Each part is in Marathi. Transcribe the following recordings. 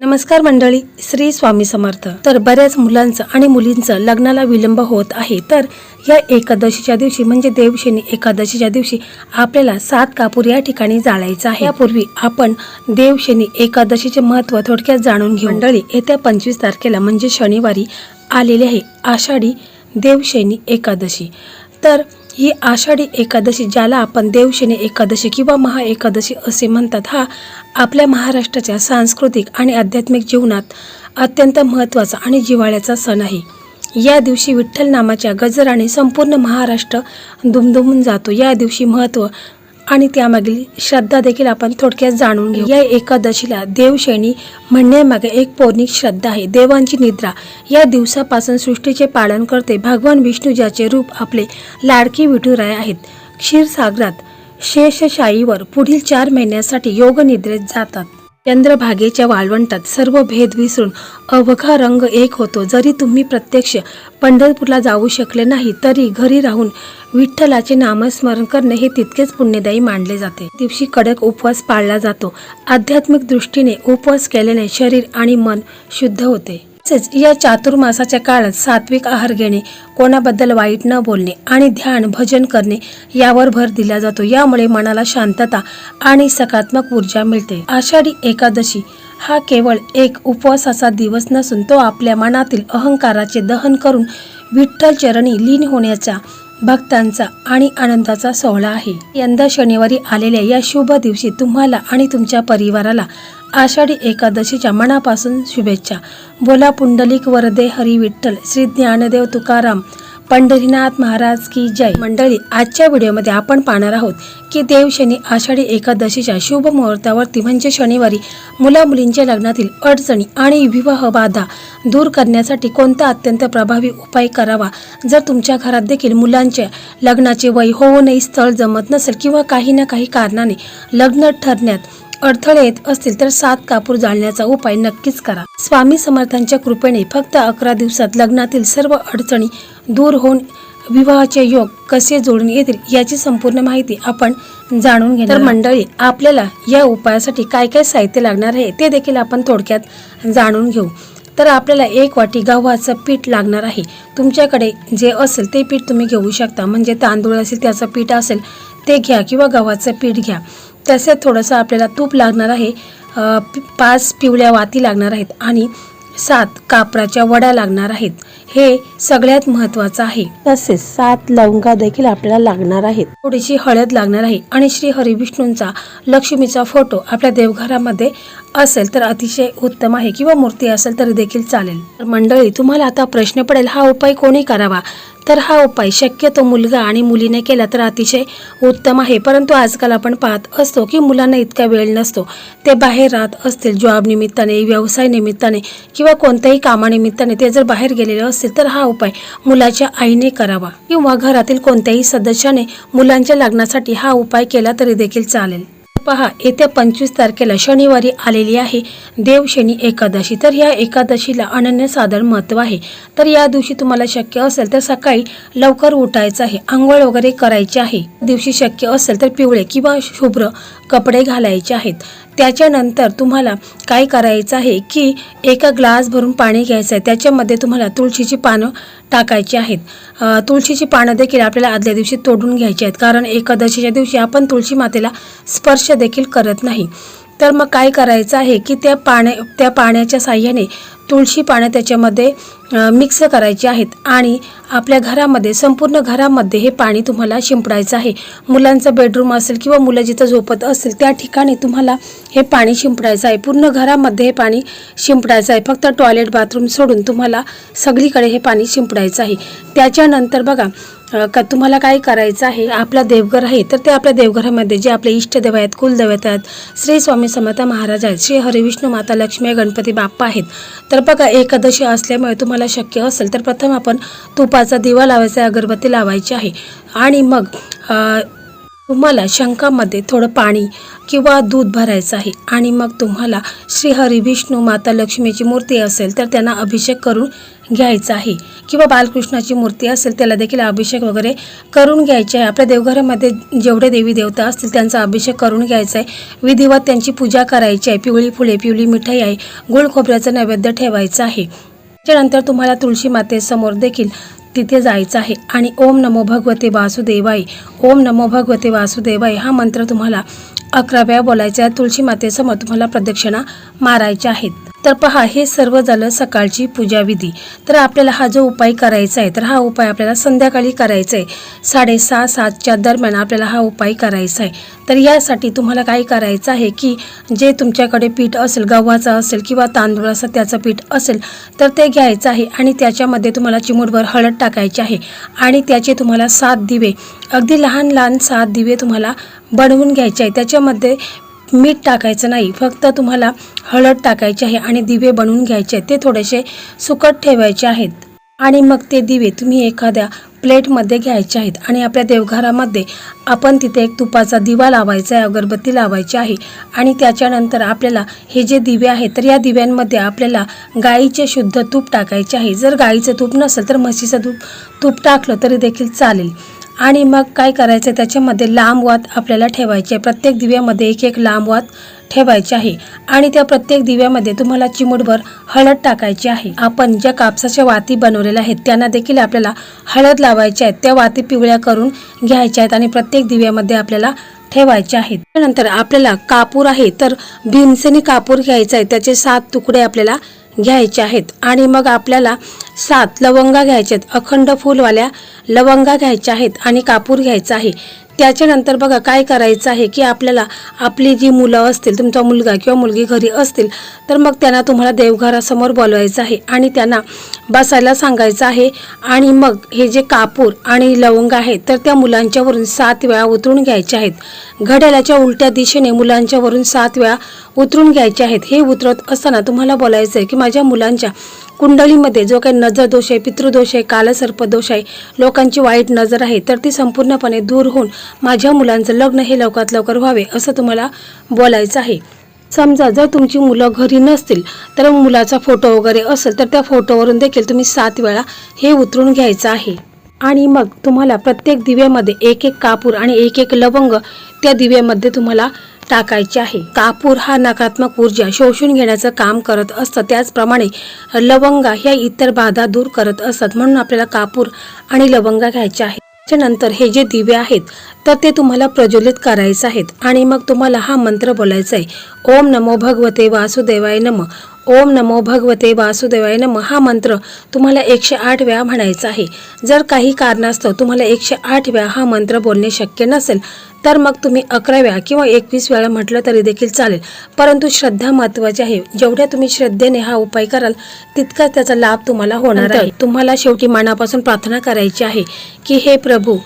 नमस्कार मंडळी, श्री स्वामी समर्थ. तर बऱ्याच मुलांचं आणि मुलींचं लग्नाला विलंब होत आहे. तर या एकादशीच्या दिवशी म्हणजे देवशनी एकादशीच्या दिवशी आपल्याला 7 कापूर या ठिकाणी जाळायचं आहे. यापूर्वी आपण देवशनी एकादशीचे महत्त्व थोडक्यात जाणून घेऊ. मंडळी, येत्या 25 तारखेला म्हणजे शनिवारी आलेली आहे आषाढी देवशनी एकादशी. तर ही आषाढी एकादशी, ज्याला आपण देवशनी एकादशी किंवा महा एकादशी असे म्हणतात, हा आपल्या महाराष्ट्राच्या सांस्कृतिक आणि आध्यात्मिक जीवनात अत्यंत महत्त्वाचा आणि जिव्हाळ्याचा सण आहे. या दिवशी विठ्ठल नामाच्या गजराने संपूर्ण महाराष्ट्र दुमदुमून जातो. या दिवशी महत्त्व आणि त्यामागील श्रद्धा देखील आपण थोडक्यात जाणून घेऊ. या एकादशीला देवशनी म्हणण्यामागे एक पौराणिक श्रद्धा आहे. देवांची निद्रा या दिवसापासून सृष्टीचे पालन करते भगवान विष्णू, ज्याचे रूप आपले लाडकी विठुराय आहेत. क्षीरसागरात शेषशायीवर पुढील 4 महिन्यासाठी योग निद्रेत जातात. चंद्रभागेच्या वाळवंटात सर्व भेद विसरून अवघा रंग एक होतो. जरी तुम्ही प्रत्यक्ष पंढरपूरला जाऊ शकले नाही तरी घरी राहून विठ्ठलाचे नामस्मरण करणे हे तितकेच पुण्यदायी मानले जाते. दिवशी कडक उपवास पाळला जातो. आध्यात्मिक दृष्टीने उपवास केल्याने शरीर आणि मन शुद्ध होते. तसेच या चातुर्मासाच्या काळात सात्विक आहार घेणे, कोणाबद्दल वाईट न बोलणे आणि ध्यान भजन करणे यावर भर दिला जातो. यामुळे मनाला शांतता आणि सकारात्मक ऊर्जा मिळते. आषाढी एकादशी हा केवळ एक उपवासाचा दिवस नसून तो आपल्या मनातील अहंकाराचे दहन करून विठ्ठल चरणी लीन होण्याचा भक्तांचा आणि आनंदाचा सोहळा आहे. यंदा शनिवारी आलेल्या या शुभ दिवशी तुम्हाला आणि तुमच्या परिवाराला आषाढी एकादशीच्या मनापासून शुभेच्छा. बोला पुंडलिक वरदे हरी विठ्ठल, श्री ज्ञानदेव तुकाराम, पंढरीनाथ महाराज की जय. मंडळी, आजच्या व्हिडिओमध्ये आपण पाहणार आहोत की देवशनी आषाढी एकादशीच्या शुभ मुहूर्तावरती म्हणजे शनिवारी मुला मुलींच्या लग्नातील अडचणी आणि विवाह बाधा दूर करण्यासाठी कोणता अत्यंत प्रभावी उपाय करावा. जर तुमच्या घरात देखील मुलांच्या लग्नाचे वय होऊनही स्थळ जमत नसेल किंवा काही ना काही कारणाने लग्न ठरण्यात अडथळे येत असतील तर 7 कापूर जाळण्याचा उपाय नक्कीच करा. स्वामी समर्थांच्या कृपेने फक्त 11 दिवसात लग्नातील सर्व अडचणी दूर होऊन विवाहाचे योग कसे जोडून येतील याची संपूर्ण माहिती आपण जाणून घेणार. तर मंडळी, आपल्याला या उपायासाठी काय काय साहित्य लागणार आहे ते देखील आपण थोडक्यात जाणून घेऊ. तर आपल्याला 1 वाटी गव्हाचं पीठ लागणार आहे. तुमच्याकडे जे असेल ते पीठ तुम्ही घेऊ शकता. म्हणजे तांदूळ असेल त्याचं पीठ असेल ते घ्या किंवा गव्हाचं पीठ घ्या. तसेच थोडंसं आपल्याला तूप लागणार आहे. 5 पिवळ्या वाती लागणार आहेत आणि 7 कापराच्या वड्या लागणार आहेत. हे सगळ्यात महत्त्वाचं आहे. तसेच 7 लवंगा देखील आपल्याला लागणार आहेत. थोडीशी हळद लागणार आहे आणि श्री हरिविष्णूंचा लक्ष्मीचा फोटो आपल्या देवघरामध्ये असेल तर अतिशय उत्तम आहे किंवा मूर्ती असेल तरी देखील चालेल. तर मंडळी, तुम्हाला आता प्रश्न पडेल, हा उपाय कोणी करावा? तर हा उपाय शक्यतो मुलगा आणि मुलीने केला तर अतिशय उत्तम आहे. परंतु आजकाल आपण पाहत असतो की मुलांना इतका वेळ नसतो. ते बाहेर राहत असतील, जॉब निमित्ताने, व्यवसाय निमित्ताने किंवा कोणत्याही कामानिमित्ताने ते जर बाहेर गेलेले असतील तर हा उपाय मुलाच्या आईने करावा किंवा घरातील कोणत्याही सदस्याने मुलांच्या लग्नासाठी हा उपाय केला तरी देखील चालेल. पहा, येत्या 25 तारखेला शनिवारी आलेली आहे देवशनी एकादशी. तर या एकादशीला अनन्यसाधारण महत्त्व आहे. तर या दिवशी तुम्हाला शक्य असेल तर सकाळी लवकर उठायचं आहे, आंघोळ वगैरे करायची आहे. दिवशी शक्य असेल तर पिवळे किंवा शुभ्र कपडे घालायचे आहेत. त्याच्यानंतर तुम्हाला काय करायचं आहे की 1 ग्लास भरून पाणी घ्यायचं आहे. त्याच्यामध्ये तुम्हाला तुळशीची पानं टाकायची आहेत. तुळशीची पानं देखील आपल्याला आदल्या दिवशी तोडून घ्यायची आहेत, कारण एकादशीच्या दिवशी आपण तुळशी मातेला स्पर्श देखील करत नाही. तर मग काय करायचं आहे की त्या पाण्याच्या साह्याने तुळशी पानं त्याच्यामध्ये मिक्स करायची आहेत आणि आपल्या घरामध्ये, संपूर्ण घरामध्ये हे पाणी तुम्हाला शिंपडायचं आहे. मुलांचं बेडरूम असेल किंवा मुलं जिथं झोपत असेल त्या ठिकाणी तुम्हाला हे पाणी शिंपडायचं आहे. पूर्ण घरामध्ये हे पाणी शिंपडायचं आहे. फक्त टॉयलेट बाथरूम सोडून तुम्हाला सगळीकडे हे पाणी शिंपडायचं आहे. त्याच्यानंतर बघा, तुम्हाला काय करायचं आहे, आपला देवघर आहे तर ते आपल्या देवघरामध्ये जे आपले इष्टदेव आहेत, कुलदैवत आहेत, श्री स्वामी समर्थ महाराज आहेत, श्री हरिविष्णू माता लक्ष्मी, गणपती बाप्पा आहेत. तर बघा, एकादशी असल्यामुळे तुम्हाला शक्य असेल तर प्रथम आपण तुपाचा दिवा लावायचा, अगरबत्ती लावायची आहे आणि मग तुम्हाला शंखामध्ये थोडं पाणी किंवा दूध भरायचं आहे आणि मग तुम्हाला श्री हरिविष्णू माता लक्ष्मीची मूर्ती असेल तर त्यांना अभिषेक करून घ्यायचा आहे किंवा बालकृष्णाची मूर्ती असेल त्याला देखील अभिषेक वगैरे करून घ्यायचे आहे. आपल्या देवघरामध्ये जेवढे देवी देवता असतील त्यांचा अभिषेक करून घ्यायचा आहे. विधिवत त्यांची पूजा करायची आहे. पिवळी फुले, पिवळी मिठाई आहे, गोड खोबऱ्याचं नैवेद्य ठेवायचं आहे. त्यानंतर तुम्हाला तुळशी मातेसमोर देखील तिथे जायचं आहे आणि ओम नमो भगवते वासुदेवाय, ओम नमो भगवते वासुदेवाय हा मंत्र तुम्हाला 11 वेळा बोलायचा आहे. तुळशी मातेसमोर तुम्हाला प्रदक्षिणा मारायच्या आहेत. तर पहा, हे सर्व झालं सकाळची पूजाविधी. तर आपल्याला हा जो उपाय करायचा आहे तर हा उपाय आपल्याला संध्याकाळी करायचा आहे. 6:30-7च्या दरम्यान आपल्याला हा उपाय करायचा आहे. तर यासाठी तुम्हाला काय करायचं आहे की जे तुमच्याकडे पीठ असेल, गव्हाचं असेल किंवा तांदूळाचं त्याचं पीठ असेल तर ते घ्यायचं आहे आणि त्याच्यामध्ये तुम्हाला चिमूटभर हळद टाकायची आहे आणि त्याचे तुम्हाला 7 दिवे, अगदी लहान लहान 7 दिवे तुम्हाला बनवून घ्यायचे आहे. त्याच्यामध्ये मीठ टाकायचं नाही, फक्त तुम्हाला हळद टाकायची आहे आणि दिवे बनवून घ्यायचे आहेत. ते थोडेसे सुकट ठेवायचे आहेत आणि मग ते दिवे तुम्ही एखाद्या प्लेटमध्ये घ्यायचे आहेत आणि आपल्या देवघरामध्ये आपण तिथे एक तुपाचा दिवा लावायचा आहे, अगरबत्ती लावायची आहे आणि त्याच्यानंतर आपल्याला हे जे दिवे आहेत तर या दिव्यांमध्ये आपल्याला गाईचे शुद्ध तूप टाकायचे आहे. जर गाईचं तूप नसेल तर म्हशीचं तूप टाकलं तरी देखील चालेल. आणि मग काय करायचं, त्याच्यामध्ये लांब वात आपल्याला ठेवायचे आहे. प्रत्येक दिव्यामध्ये एक लांब वात ठेवायची आहे आणि त्या प्रत्येक दिव्यामध्ये तुम्हाला चिमूटभर हळद टाकायची आहे. आपण ज्या कापसाच्या वाती बनवलेल्या आहेत त्यांना देखील आपल्याला हळद लावायच्या आहेत. त्या वाती पिवळ्या करून घ्यायच्या आहेत आणि प्रत्येक दिव्यामध्ये आपल्याला ठेवायचे आहेत. त्यानंतर आपल्याला कापूर आहे तर भीमसेनी कापूर घ्यायचा आहे. त्याचे 7 तुकडे आपल्याला घ्यायचे आहेत आणि मग आपल्याला 7 लवंगा घ्यायच्या आहेत. अखंड फुलवाल्या लवंगा घ्यायच्या आहेत आणि कापूर घ्यायचा आहे. त्याच्यानंतर बघा काय करायचं आहे की आपल्याला आपली जी मुलं असतील, तुमचा मुलगा किंवा मुलगी घरी असतील तर मग त्यांना तुम्हाला देवघरासमोर बोलवायचं आहे आणि त्यांना बसायला सांगायचं आहे आणि मग हे जे कापूर आणि लवंग आहेत तर त्या मुलांच्यावरून 7 वेळा उतरून घ्यायचे आहेत. घड्याळाच्या उलट्या दिशेने मुलांच्यावरून 7 वेळा उतरून घ्यायचे आहेत. हे उतरत असताना तुम्हाला बोलायचं आहे की माझ्या मुलांच्या कुंडलीमध्ये जो काही नजर दोष आहे, पितृदोष आहे, कालसर्पदोष आहे, लोकांची वाईट नजर आहे तर ती संपूर्णपणे दूर होऊन माझ्या मुलांचं लग्न हे लवकरात लवकर व्हावे असं तुम्हाला बोलायचं आहे. समजा जर तुमची मुलं घरी नसतील तर मुलाचा फोटो वगैरे असेल तर त्या फोटोवरून देखील तुम्ही 7 वेळा हे उतरून घ्यायचं आहे. आणि मग तुम्हाला प्रत्येक दिव्यामध्ये एक कापूर आणि एक लवंग त्या दिव्यामध्ये तुम्हाला टाकायचे आहे. कापूर हा नकारात्मक ऊर्जा शोषून घेण्याचं काम करत असतं, त्याचप्रमाणे लवंगा ह्या इतर बाधा दूर करत असतात. म्हणून आपल्याला कापूर आणि लवंगा घ्यायचे आहे. त्यानंतर हे जे दिवे आहेत तर ते तुम्हाला प्रज्वलित करायचे आहेत आणि मग तुम्हाला हा मंत्र बोलायचा आहे. ओम नमो भगवते वासुदेवाय नमः, ओम नमो भगवते वासुदेवाय नमः हा मंत्र तुम्हाला 108 वेळा म्हणायचा आहे. जर काही कारणास्तव तुम्हाला 108 वेळा हा मंत्र बोलणे शक्य नसेल तर मग तुम्ही 11 वेळा किंवा 21 वेळा म्हटलं तरी देखील चालेल. परंतु श्रद्धा महत्त्वाची आहे. जेवढ्या तुम्ही श्रद्धेने हा उपाय कराल तितका त्याचा लाभ तुम्हाला होणार आहे. तुम्हाला शेवटी मनापासून प्रार्थना करायची आहे की हे प्रभू,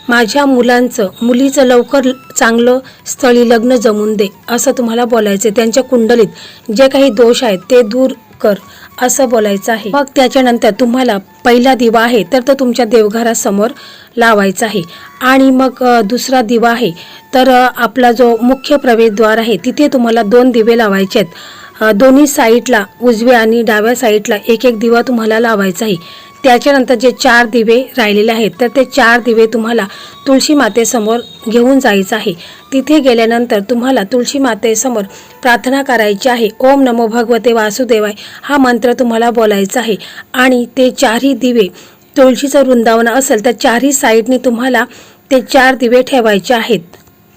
माझ्या मुलीचं लवकर चांगलं स्थळी लग्न जमून दे असं तुम्हाला बोलायचं. त्यांच्या कुंडलीत जे काही दोष आहेत ते दूर कर असं बोलायचं आहे. मग त्याच्यानंतर तुम्हाला पहिला दिवा आहे तर तो तुमच्या देवघरासमोर लावायचा आहे आणि मग दुसरा दिवा आहे तर आपला जो मुख्य प्रवेशद्वार आहे तिथे तुम्हाला 2 दिवे लावायचे आहेत. दोन्ही साईडला, उजव्या आणि डाव्या साईडला एक दिवा तुम्हाला लावायचा आहे. त्याच्यानंतर जे 4 दिवे राहिलेले आहेत तर ते 4 दिवे तुम्हाला तुळशी मातेसमोर घेऊन जायचं आहे. तिथे गेल्यानंतर तुम्हाला तुळशी मातेसमोर प्रार्थना करायची आहे. ओम नमो भगवते वासुदेवाय हा मंत्र तुम्हाला बोलायचा आहे आणि ते 4ही दिवे, तुळशीचं वृंदावन असेल तर 4ही साईडनी तुम्हाला ते 4 दिवे ठेवायचे आहेत.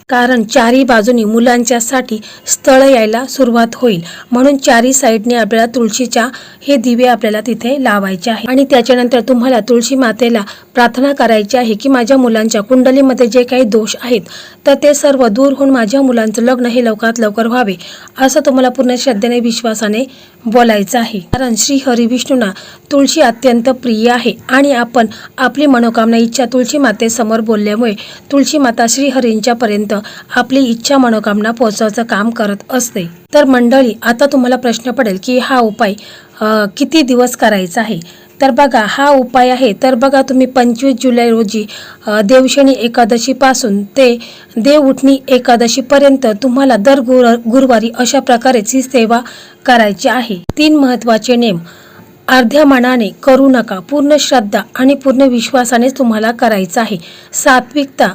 कारण 4ही बाजूनी मुलांच्यासाठी स्थळ यायला सुरुवात होईल, म्हणून 4ही साईडने आपल्याला तुळशीच्या हे दिवे आपल्याला तिथे लावायचे आहे. आणि त्याच्यानंतर तुम्हाला तुळशी मातेला प्रार्थना करायची आहे की माझ्या मुलांच्या कुंडलीमध्ये जे काही दोष आहेत तर ते सर्व दूर होऊन माझ्या मुलांचं लग्न हे लवकरात लवकर व्हावे असं तुम्हाला पूर्ण श्रद्धेने, विश्वासाने बोलायचं आहे. कारण श्री हरी विष्णूंना तुळशी अत्यंत प्रिय आहे आणि आपण आपली मनोकामना, इच्छा तुळशी मातेसमोर बोलल्यामुळे तुळशी माता श्री हरींच्या पर्यंत आपली इच्छा, मनोकामना पोहोचवायचं काम करत असते. तर मंडळी, आता तुम्हाला प्रश्न पडेल की हा उपाय किती दिवस करायचा आहे. तर बघा, हा उपाय आहे तर बघा तुम्ही 25 जुलै रोजी देवशनी एकादशीपासून ते देवउठणी एकादशीपर्यंत तुम्हाला दर गुरुवारी अशा प्रकारेच ही सेवा करायची आहे. 3 महत्त्वाचे नेम. अर्ध्या मनाने करू नका, पूर्ण श्रद्धा आणि पूर्ण विश्वासाने तुम्हाला करायचं आहे. सात्विकता,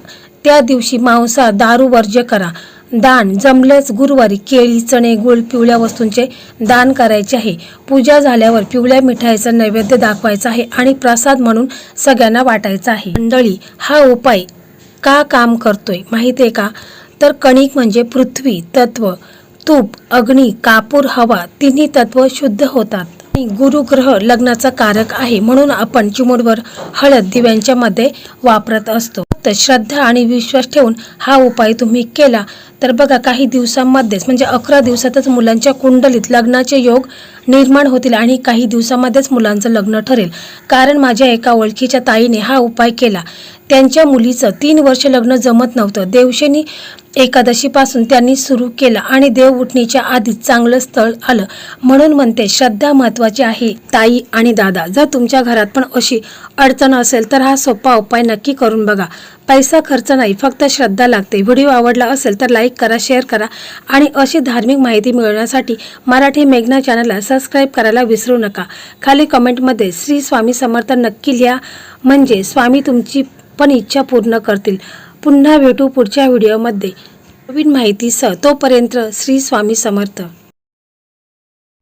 त्या दिवशी मांसाहार दारू वर्ज्य करा. दान, जमलेच गुरुवारी केळी, चणे, गुळ, पिवळ्या वस्तूंचे दान करायचे आहे. पूजा झाल्यावर पिवळ्या मिठाईचा नैवेद्य दाखवायचा आहे आणि प्रसाद म्हणून सगळ्यांना वाटायचा आहे. मंडळी, हा उपाय का काम करतोय माहिती आहे का? तर कणिक म्हणजे पृथ्वी तत्व, तूप, अग्नी, कापूर, हवा तिन्ही तत्व शुद्ध होतात. आणि गुरुग्रह लग्नाचा कारक आहे, म्हणून आपण चिमूटभर हळद दिव्यांच्या मध्ये वापरत असतो. फक्त श्रद्धा आणि विश्वास ठेवून हा उपाय तुम्ही केला तर बघा, काही दिवसांमध्येच म्हणजे 11 दिवसातच मुलांच्या कुंडलीत लग्नाचे योग निर्माण होतील आणि काही दिवसांमध्येच मुलांचं लग्न ठरेल. कारण माझ्या एका ओळखीच्या ताईने हा उपाय केला. त्यांच्या मुलीचं 3 वर्ष लग्न जमत नव्हतं. देवशनी एकादशीपासून त्यांनी सुरू केलं आणि देव उठणीच्या आधीच चांगलं स्थळ आलं. म्हणून म्हणते, श्रद्धा महत्त्वाची आहे. ताई आणि दादा, जर तुमच्या घरात पण अशी अडचण असेल तर हा सोपा उपाय नक्की करून बघा. पैसा खर्च नाही, फक्त श्रद्धा लागते. व्हिडिओ आवडला असेल तर लाईक करा, शेअर करा आणि अशी धार्मिक माहिती मिळवण्यासाठी मराठी मेघना चॅनलला सबस्क्राईब करायला विसरू नका. खाली कमेंटमध्ये श्री स्वामी समर्थ नक्की लिहा, म्हणजे स्वामी तुमची पण इच्छा पूर्ण करतील. पुन्हा भेटू पुढच्या व्हिडिओमध्ये नवीन माहितीसह. तोपर्यंत श्री स्वामी समर्थ.